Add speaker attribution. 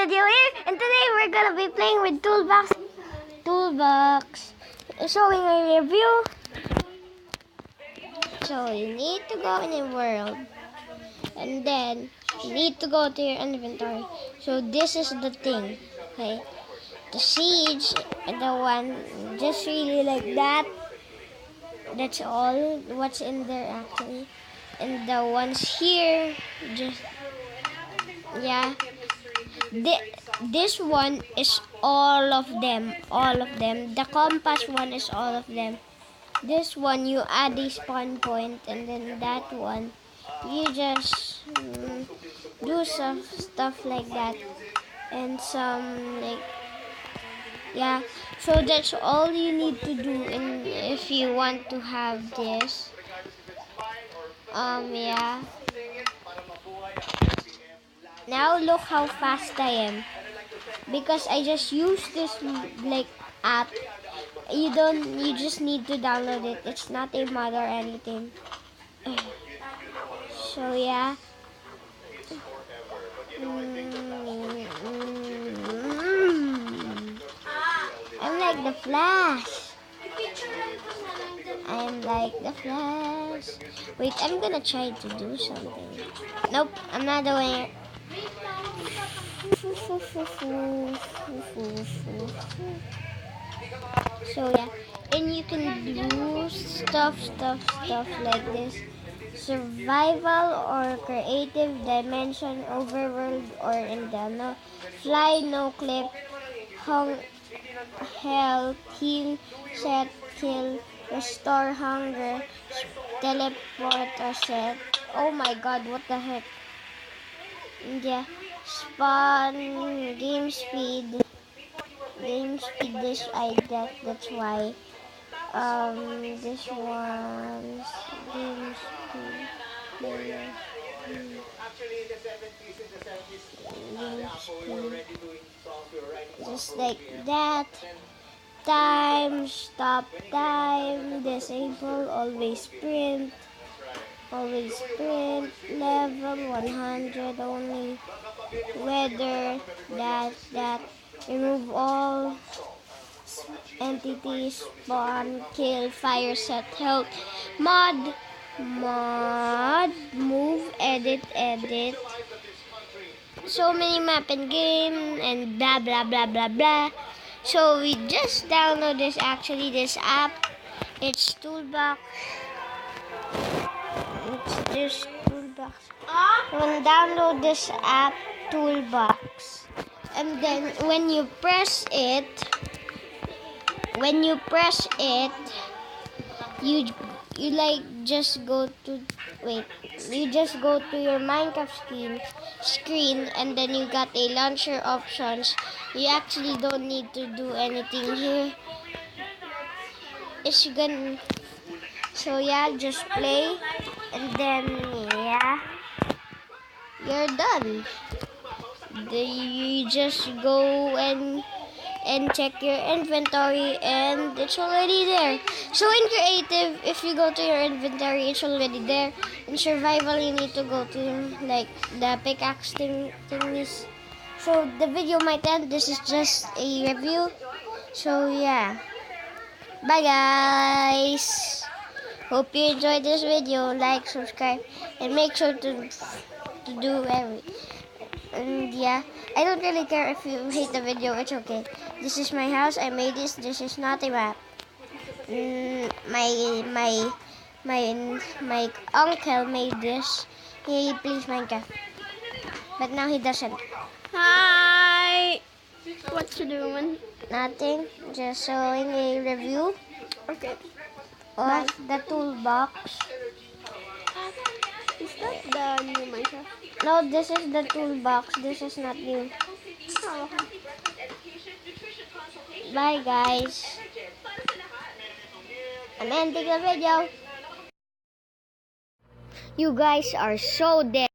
Speaker 1: video here, and today we're gonna be playing with Toolbox, showing a review. So you need to go in a world, and then you need to go to your inventory. So this is the thing, okay? The siege, the one just really like that. That's all what's in there actually, and the ones here just This one is all of them. The compass one is all of them. This one you add a spawn point, and then that one you just do some stuff like that, and some like So that's all you need to do if you want to have this. Now look how fast I am, because I just use this like app. You just need to download it. It's not a mod or anything. So yeah. I'm like the Flash. I'm like the Flash. Wait, I'm gonna try to do something. Nope, I'm not doing it. So yeah, and you can do stuff like this: survival or creative, dimension, overworld, or in the no fly, no clip, health, heal, set, kill, restore hunger, teleport, or set. Oh my god, what the heck? Yeah, spawn, game speed, this I get, that's why. This one's game speed, just like that. Time, stop time, disable, always sprint, level 100 only, weather, that, remove all entities, spawn, kill, fire, set, health, mod, move, edit, so many map and game, and blah blah blah blah blah. So we just download this app. It's Toolbox. We'll download this app, Toolbox, and then when you press it, you like just go to your Minecraft screen, and then you got a launcher options. You actually don't need to do anything here. It's gonna just play, and then you're done. You just go and check your inventory, and it's already there. So in creative, if you go to your inventory, it's already there. In survival, you need to go to like the pickaxe thingies. So the video might end. This is just a review. So yeah, bye guys. Hope you enjoyed this video. Like, subscribe, and make sure to do and I don't really care if you hate the video. It's okay. This is my house. I made this. This is not a map. My uncle made this. He plays Minecraft, but now he doesn't.
Speaker 2: Hi. What you doing?
Speaker 1: Nothing. Just showing a review.
Speaker 2: Okay.
Speaker 1: Of the Toolbox.
Speaker 2: Is that the new Minecraft?
Speaker 1: No, this is the Toolbox. This is not new.
Speaker 2: Oh, okay.
Speaker 1: Bye guys. I'm ending the video. You guys are so dead.